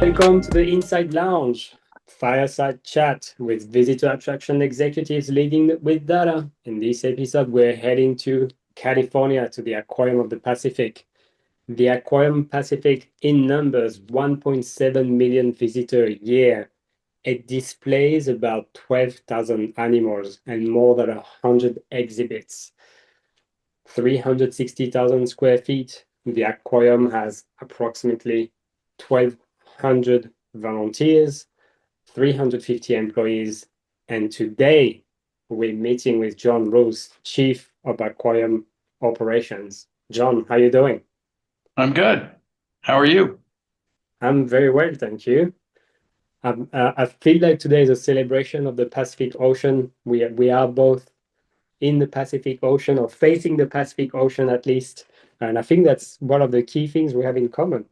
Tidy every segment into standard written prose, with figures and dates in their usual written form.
Welcome to the Inside Lounge, fireside chat with visitor attraction executives leading with data. In this episode, we're heading to California to the Aquarium of the Pacific. The Aquarium Pacific in numbers 1.7 million visitors a year. It displays about 12,000 animals and more than 100 exhibits. 360,000 square feet. The aquarium has approximately 1,200 volunteers, 350 employees, and today we're meeting with John Rouse, Chief of Aquarium Operations. John, how are you doing? I'm good. How are you? I'm very well, thank you. I feel like today is a celebration of the Pacific Ocean. We are both in the Pacific Ocean or facing the Pacific Ocean at least. And I think that's one of the key things we have in common.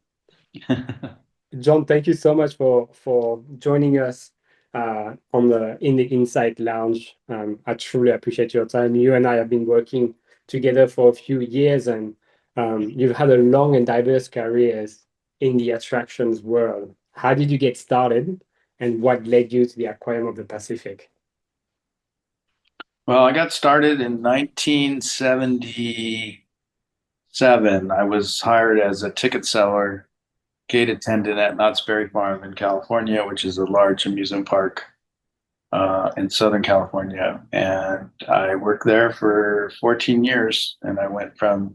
John, thank you so much for joining us on the in the Insight Lounge. I truly appreciate your time. You and I have been working together for a few years, and you've had a long and diverse careers in the attractions world. How did you get started, and what led you to the Aquarium of the Pacific? Well, I got started in 1977. I was hired as a ticket seller, gate attendant at Knott's Berry Farm in California, which is a large amusement park in Southern California. And I worked there for 14 years. And I went from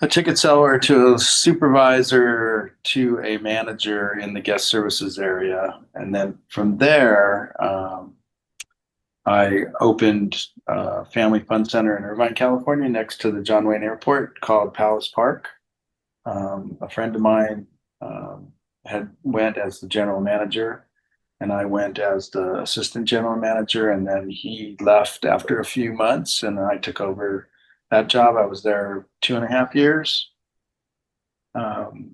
a ticket seller to a supervisor to a manager in the guest services area. And then from there, I opened a family fun center in Irvine, California, next to the John Wayne Airport called Palace Park. A friend of mine had went as the general manager, and I went as the assistant general manager. And then he left after a few months, and I took over that job. I was there 2.5 years. Um,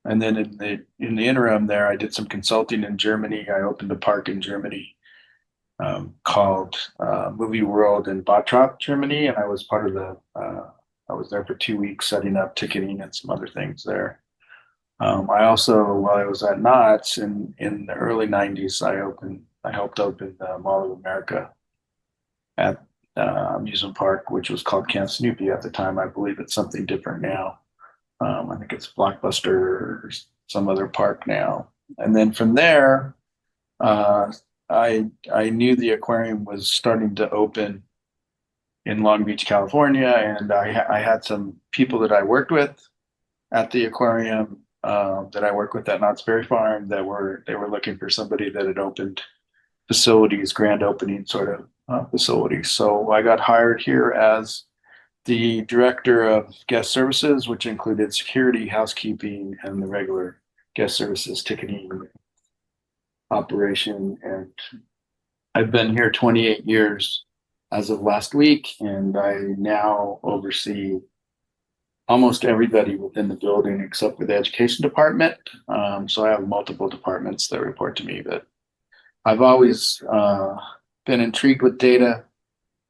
and then in the interim there, I did some consulting in Germany. I opened a park in Germany called Movie World in Bottrop, Germany, and I was part of the. I was there for 2 weeks setting up ticketing and some other things there. I also, while I was at Knott's in the early '90s, I helped open the Mall of America at amusement park, which was called Camp Snoopy at the time. I believe it's something different now. I think it's Blockbuster or some other park now. And then from there, uh, I knew the aquarium was starting to open in Long Beach, California, and I had some people that I worked with at the aquarium that I worked with at Knott's Berry Farm they were looking for somebody that had opened facilities, grand opening sort of facilities. So I got hired here as the director of guest services, which included security, housekeeping, and the regular guest services ticketing operation. And I've been here 28 years as of last week, and I now oversee almost everybody within the building except for the education department. So I have multiple departments that report to me, but I've always been intrigued with data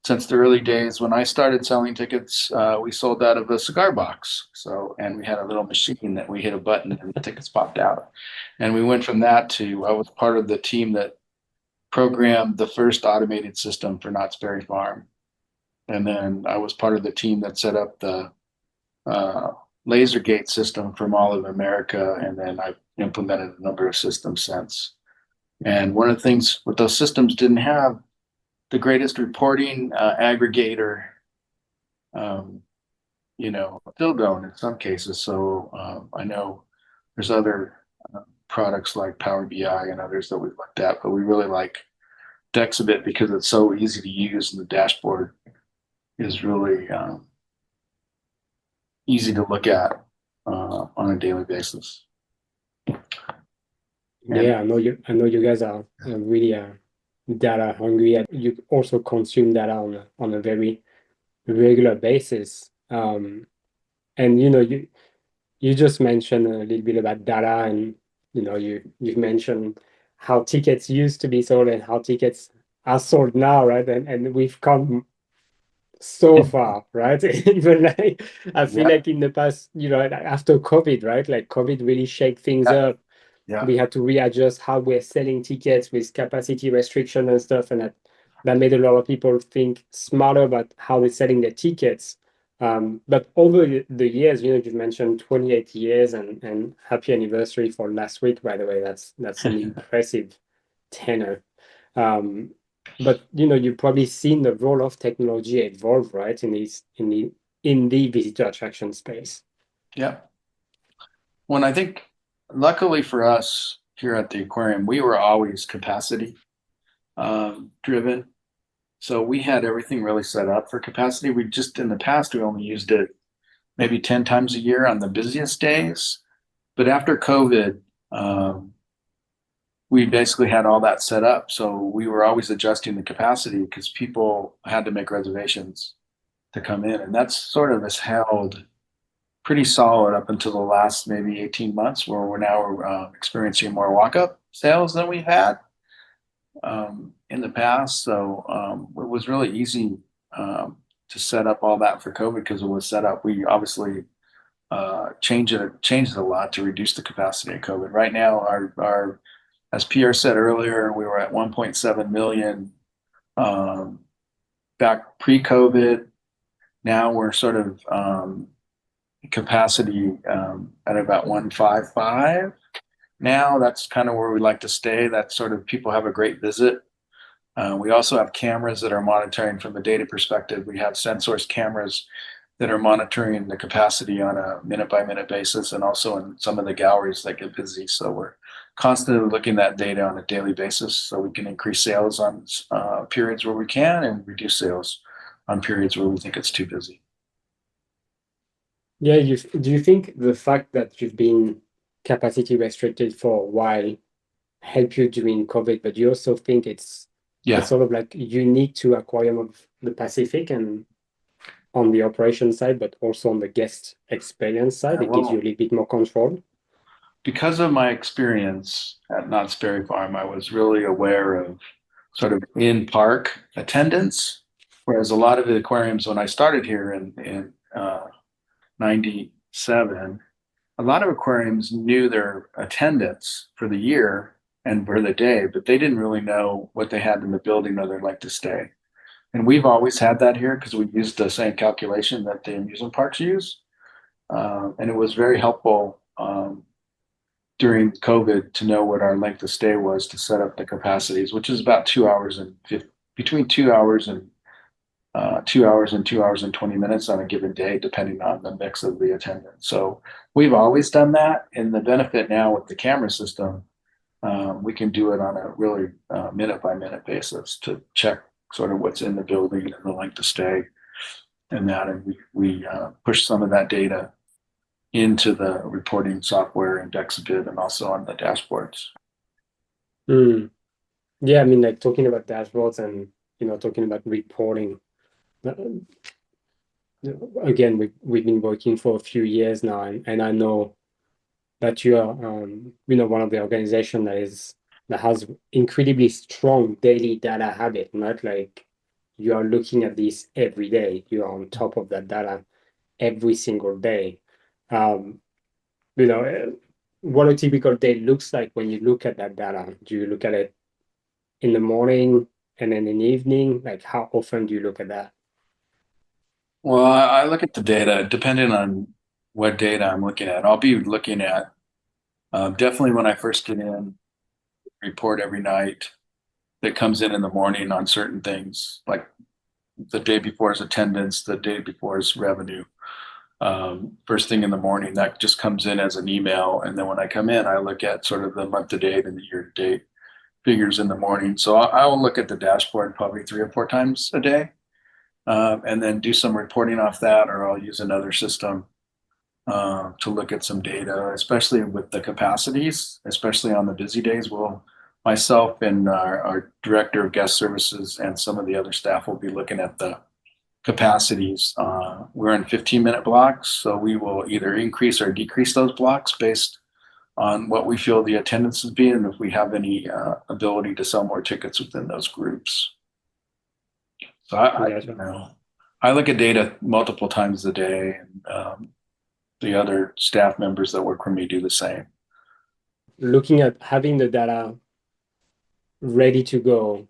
since the early days. When I started selling tickets, we sold out of a cigar box. So, and we had a little machine that we hit a button and the tickets popped out. And we went from that to I was part of the team that programmed the first automated system for Knott's Berry Farm. And then I was part of the team that set up the laser gate system for Mall of America. And then I've implemented a number of systems since. And one of the things with those systems didn't have the greatest reporting aggregator, um, still don't in some cases. So I know there's other products like Power BI and others that we've looked at, but we really like Dexibit because it's so easy to use and the dashboard is really easy to look at on a daily basis. And Yeah, I know you guys are really data hungry. And you also consume data on a very regular basis. And you just mentioned a little bit about data, and you've mentioned how tickets used to be sold and how tickets are sold now, right? And we've come so far, right? Even like I feel Yeah, like in the past, like after COVID, right? Like COVID really shake things yeah, up. yeah, We had to readjust how we're selling tickets with capacity restriction and stuff, and that made a lot of people think smarter about how they're selling their tickets. But over the years, you've mentioned 28 years and happy anniversary for last week, by the way. That's an impressive tenor. Um, but you've probably seen the role of technology evolve, right, in the visitor attraction space. yeah. When I think, luckily for us here at the aquarium, we were always capacity driven. So we had everything really set up for capacity. We just in the past we only used it maybe 10 times a year on the busiest days. But after COVID, um, we basically had all that set up. So we were always adjusting the capacity because people had to make reservations to come in. And that's sort of has held pretty solid up until the last maybe 18 months where we're now experiencing more walk-up sales than we've had in the past. So it was really easy to set up all that for COVID because it was set up. We obviously changed it a lot to reduce the capacity of COVID. Right now, our as Pierre said earlier, we were at 1.7 million back pre-COVID. Now we're sort of capacity at about 155. Now that's kind of where we like to stay. That sort of people have a great visit. We also have cameras that are monitoring from a data perspective. We have sensors cameras that are monitoring the capacity on a minute by minute basis and also in some of the galleries that get busy. So we're constantly looking at data on a daily basis so we can increase sales on periods where we can and reduce sales on periods where we think it's too busy. Yeah, do you think the fact that you've been capacity restricted for a while helped you during COVID, but you also think it's Yeah. sort of like unique to Aquarium of the Pacific and on the operation side, but also on the guest experience side, it gives you a Well, little bit more control. because of my experience at Knott's Berry Farm, I was really aware of sort of in park attendance, whereas a lot of the aquariums when I started here in 97, a lot of aquariums knew their attendance for the year and for the day, but they didn't really know what they had in the building or they'd like to stay. And we've always had that here because we used the same calculation that the amusement parks use. And it was very helpful during COVID to know what our length of stay was to set up the capacities, which is about 2 hours and between 2 hours and 2 hours and 2 hours and 20 minutes on a given day, depending on the mix of the attendance. So we've always done that. And the benefit now with the camera system, we can do it on a really minute by minute basis to check sort of what's in the building and the length of stay and that. And we push some of that data into the reporting software in Dexibit and also on the dashboards. Mm. Yeah, I mean, like talking about dashboards and talking about reporting. uh, Again, we've been working for a few years now, and I know that you are one of the organization that has incredibly strong daily data habit, not like you are looking at this every day. You are on top of that data every single day. Um, what a typical day looks like when you look at that data. Do you look at it in the morning and then in the evening? Like how often do you look at that? Well, I look at the data depending on what data I'm looking at. I'll be looking at definitely when I first get in, report every night that comes in the morning on certain things, like the day before is attendance, the day before is revenue. First thing in the morning, that just comes in as an email. And then when I come in, I look at sort of the month to date and the year to date figures in the morning. So I will look at the dashboard probably 3 or 4 times a day and then do some reporting off that, or I'll use another system to look at some data, especially with the capacities, especially on the busy days. Myself and our director of guest services and some of the other staff will be looking at the capacities. We're in 15-minute blocks, so we will either increase or decrease those blocks based on what we feel the attendance is being, and if we have any ability to sell more tickets within those groups. So Gotcha. I look at data multiple times a day, and the other staff members that work for me do the same. Looking at having the data ready to go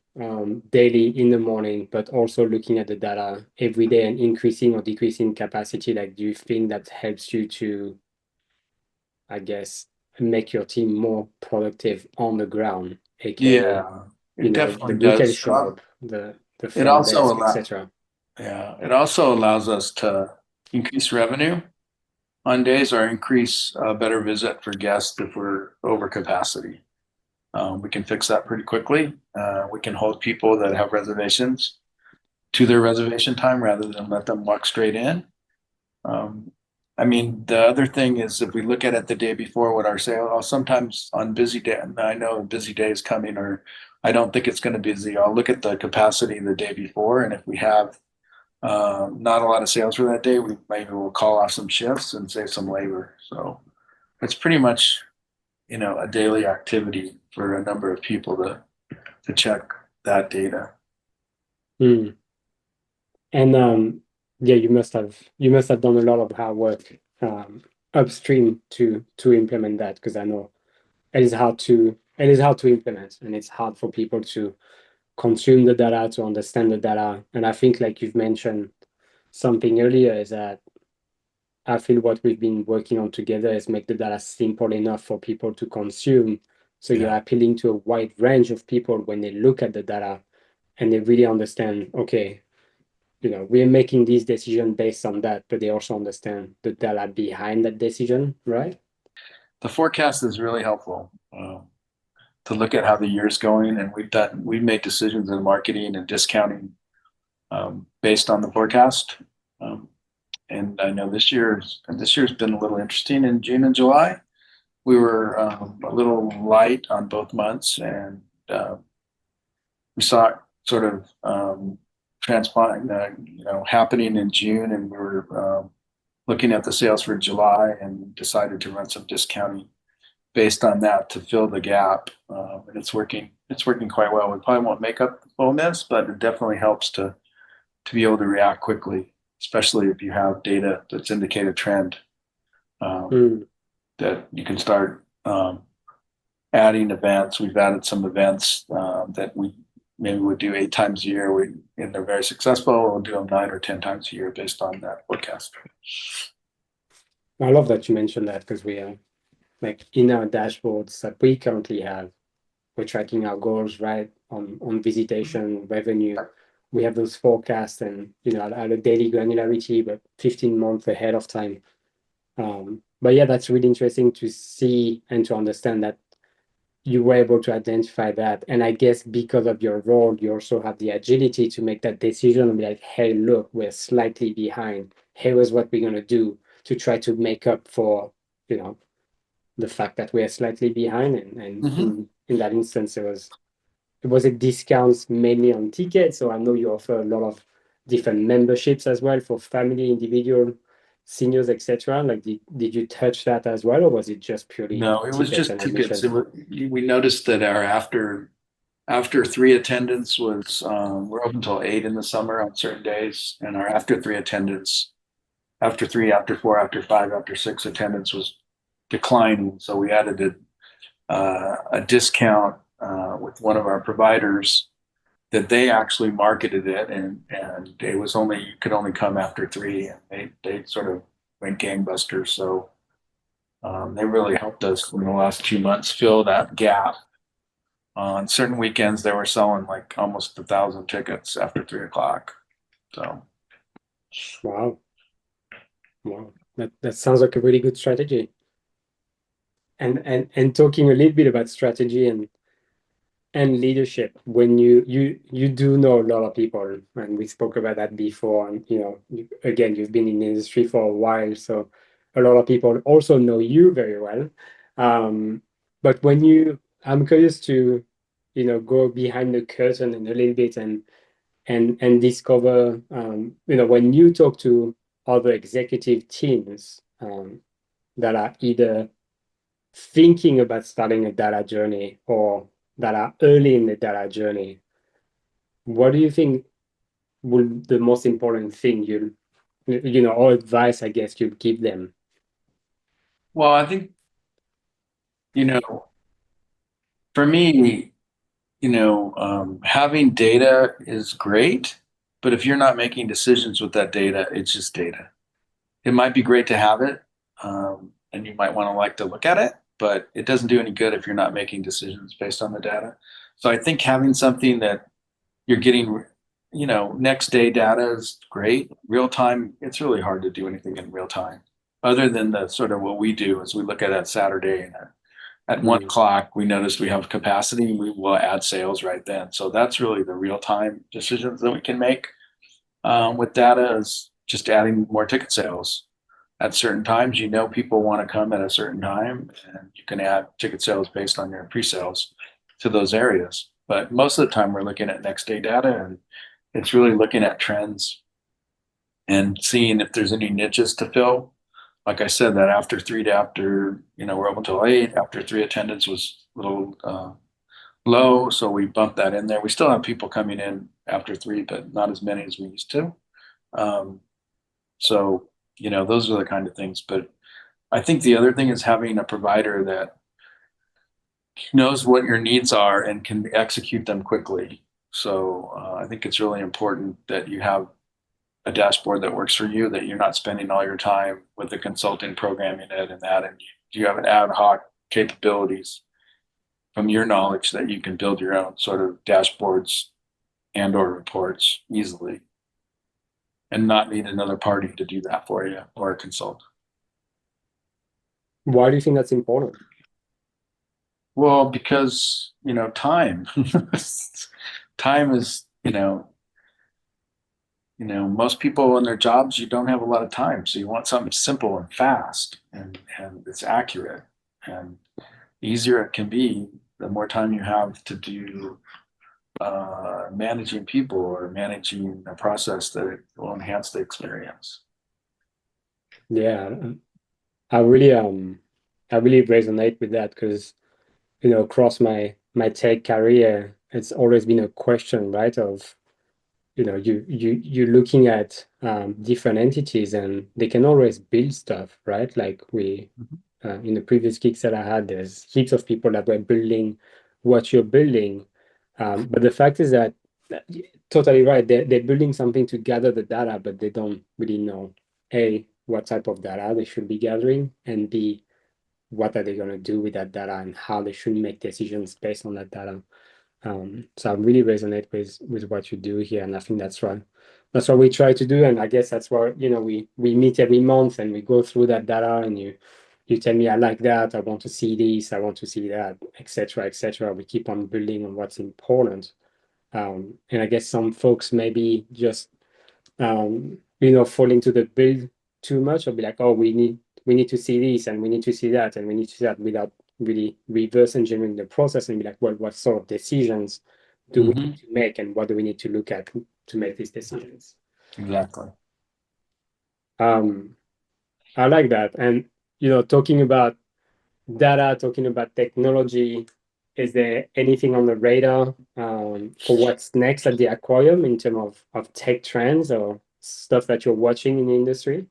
daily in the morning, but also looking at the data every day and increasing or decreasing capacity, like do you think that helps you to, I guess, make your team more productive on the ground, aka, Yeah, you it know, the definitely retail does. shop, the It front also desk, allows, etc. yeah, it also allows us to increase revenue on days or increase better visit for guests if we're over capacity. We can fix that pretty quickly. We can hold people that have reservations to their reservation time rather than let them walk straight in. Um, I mean, the other thing is if we look at it the day before what our sale, sometimes on busy day, I know a busy day is coming or I don't think it's going to be busy. I'll look at the capacity the day before, and if we have not a lot of sales for that day, we maybe will call off some shifts and save some labor. So it's pretty much, a daily activity for a number of people to check that data. Mm. And yeah, you must have done a lot of hard work upstream to implement that, because I know it is hard to implement, and it's hard for people to consume the data, to understand the data. And I think, like you've mentioned something earlier, is that I feel what we've been working on together is make the data simple enough for people to consume. So you're Yeah. appealing to a wide range of people when they look at the data and they really understand, okay, we're making this decision based on that, but they also understand the data behind that decision, right? The forecast is really helpful to look at how the year's going, and we've made decisions in marketing and discounting based on the forecast. Um, and I know this year's been a little interesting. In June and July, we were a little light on both months, and we saw it sort of transplant, happening in June, and we were looking at the sales for July and decided to run some discounting based on that to fill the gap. And it's working. It's working quite well. We probably won't make up the full miss, but it definitely helps to be able to react quickly, especially if you have data that's indicate a trend um, Mm. that you can start adding events. We've added some events that we maybe would do 8 times a year. And they're very successful. We'll do them 9 or 10 times a year based on that forecast. I love that you mentioned that, because we are, like, in our dashboards that we currently have, we're tracking our goals, right? On visitation, revenue. We have those forecasts, and at a daily granularity, but 15 months ahead of time. But yeah, that's really interesting to see and to understand that you were able to identify that. And I guess because of your role, you also have the agility to make that decision and be like, hey, look, we're slightly behind. Here is what we're gonna do to try to make up for, you know, the fact that we are slightly behind. And Mm-hmm. in that instance, it was a discounts mainly on tickets. So I know you offer a lot of different memberships as well for family, individual, seniors, etc. Like, did you touch that as well, or was it just purely No, it was tickets just and tickets. admission? We noticed that our after three attendance was we're open until 8 in the summer on certain days, and our after three attendance, after three, after four, after five, after six attendance was declining. So we added a discount with one of our providers that they actually marketed it, and it was only you could only come after three, and they sort of went gangbusters. So they really helped us in the last 2 months fill that gap. On certain weekends, they were selling like almost 1,000 tickets after 3 o'clock. So Wow. Wow. That sounds like a really good strategy. And talking a little bit about strategy and leadership, when you do know a lot of people, and we spoke about that before, and again, you've been in the industry for a while, so a lot of people also know you very well. um but I'm curious to go behind the curtain in a little bit, and discover, when you talk to other executive teams that are either thinking about starting a data journey or that are early in the data journey, what do you think would the most important thing or advice I guess you'd give them? Well, I think, you know, for me, having data is great, but if you're not making decisions with that data, it's just data. It might be great to have it, and you might want to like to look at it, but it doesn't do any good if you're not making decisions based on the data. So I think having something that you're getting, next day data is great. Real time, it's really hard to do anything in real time, other than the sort of what we do is we look at Saturday and at 1 o'clock, we noticed we have capacity and we will add sales right then. So that's really the real time decisions that we can make with data is just adding more ticket sales at certain times. People want to come at a certain time and you can add ticket sales based on your pre-sales to those areas. But most of the time we're looking at next day data and it's really looking at trends and seeing if there's any niches to fill. Like I said, that after 3 to after, we're open till 8, after 3 attendance was a little low. So we bumped that in there. We still have people coming in after 3, but not as many as we used to. Um, so, those are the kind of things. But I think the other thing is having a provider that knows what your needs are and can execute them quickly. So I think it's really important that you have a dashboard that works for you, that you're not spending all your time with the consulting programming it and that, and you have an ad hoc capabilities from your knowledge that you can build your own sort of dashboards and or reports easily and not need another party to do that for you or a consultant. Why do you think that's important? Well, because, time, time is, most people in their jobs, you don't have a lot of time. So you want something simple and fast and it's accurate. And the easier it can be, the more time you have to do managing people or managing a process that it will enhance the experience. Yeah, I really I really resonate with that because across my tech career, it's always been a question, right? Of you're looking at different entities and they can always build stuff, right? Like in the previous gigs that I had, there's heaps of people that were building what you're building. But the fact is that totally right, they're building something to gather the data, but they don't really know A, what type of data they should be gathering, and B, what are they going to do with that data and how they should make decisions based on that data. So I really resonate with what you do here, and I think that's right. That's what we try to do, and I guess that's why we meet every month and we go through that data, and you tell me I like that, I want to see this, I want to see that, etc., etc. We keep on building on what's important, and I guess some folks maybe just fall into the build too much or be like, oh, we need to see this and we need to see that and we need to see that without really reverse engineering the process and be like, well, what sort of decisions do we Mm-hmm. need to make and what do we need to look at to make these decisions? Exactly. Um, I like that. And talking about data, talking about technology, is there anything on the radar for what's next at the aquarium in terms of tech trends or stuff that you're watching in the industry?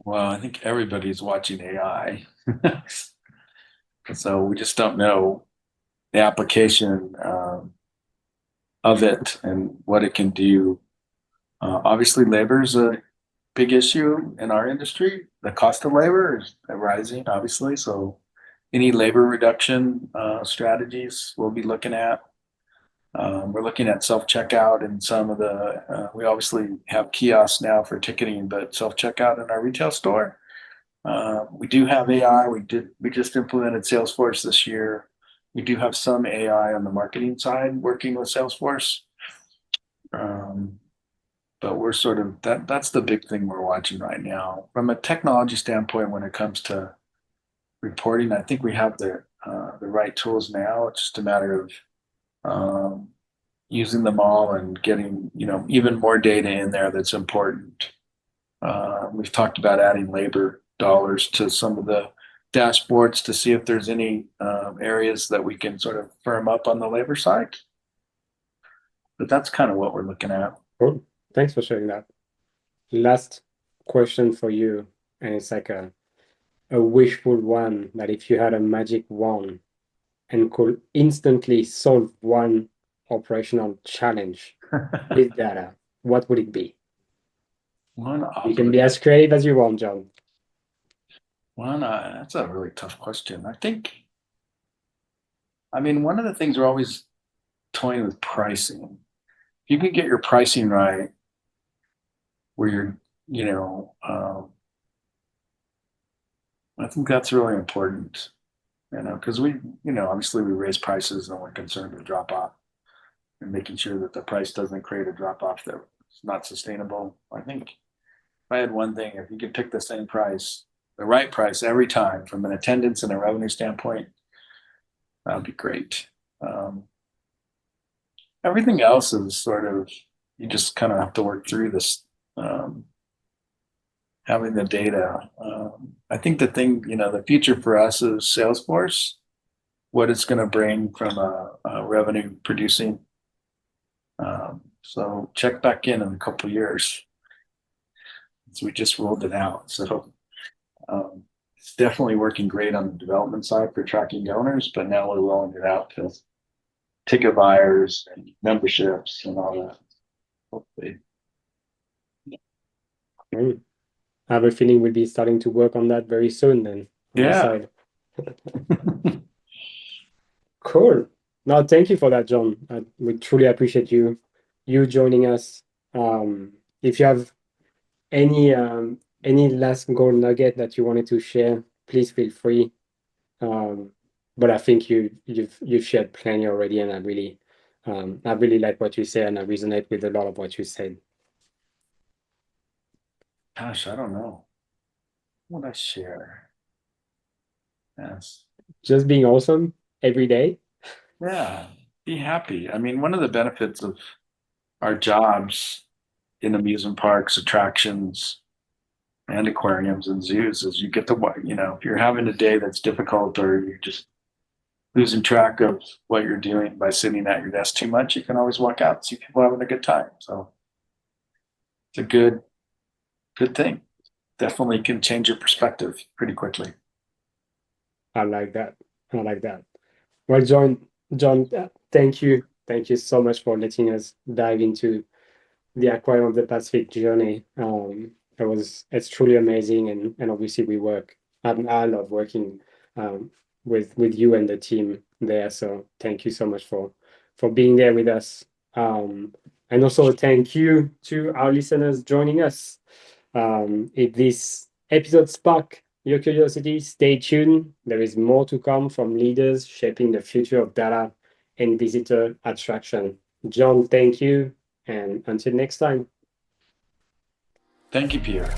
Well, I think everybody's watching AI. So we just don't know the application of it and what it can do. Obviously, labor is a big issue in our industry. The cost of labor is rising, obviously. So any labor reduction strategies we'll be looking at. We're looking at self-checkout and some of we obviously have kiosks now for ticketing, but self-checkout in our retail store. We do have AI. We just implemented Salesforce this year. We do have some AI on the marketing side working with Salesforce. Um, but we're sort of that's the big thing we're watching right now. From a technology standpoint, when it comes to reporting, I think we have the right tools now. It's just a matter of um, using them all and getting even more data in there that's important. We've talked about adding labor dollars to some of the dashboards to see if there's any areas that we can sort of firm up on the labor side. but that's kind of what we're looking at. Cool. Thanks for sharing that. Last question for you, and it's like a wishful one, that if you had a magic wand and could instantly solve one operational challenge with data, what would it be? You can be as creative as you want, John. That's a really tough question. I mean, one of the things we're always toying with pricing. If you can get your pricing right, where you're, I think that's really important, because obviously we raise prices and we're concerned with drop off and making sure that the price doesn't create a drop off that's not sustainable. I think if I had one thing, if you could pick the same price, the right price every time from an attendance and a revenue standpoint, that would be great. Everything else is sort of, you just kind of have to work through this, having the data. I think the thing, the future for us is Salesforce, what it's going to bring from a revenue producing. So check back in a couple of years. So we just rolled it out. So it's definitely working great on the development side for tracking donors, but now we're rolling it out to ticket buyers and memberships and all that. Hopefully. I have a feeling we'll be starting to work on that very soon then. Yeah. Cool. No, thank you for that, John. We truly appreciate you joining us. If you have any last gold nugget that you wanted to share, please feel free. But I think you've shared plenty already, and I really like what you said, and I resonate with a lot of what you said. Gosh, I don't know. What would I share? Yes. Just being awesome every day. Yeah. Be happy. I mean, one of the benefits of our jobs in amusement parks, attractions, and aquariums and zoos is you get to, if you're having a day that's difficult or you're just losing track of what you're doing by sitting at your desk too much, you can always walk out and see people having a good time. So it's a good thing. Definitely can change your perspective pretty quickly. I like that. Well, John, thank you so much for letting us dive into the Aquarium of the Pacific journey. It's truly amazing, and obviously we work. I love working with you and the team there. So thank you so much for being there with us. And also thank you to our listeners joining us. If this episode sparked your curiosity, stay tuned. There is more to come from leaders shaping the future of data and visitor attraction. John, thank you. And until next time. Thank you, Pierre.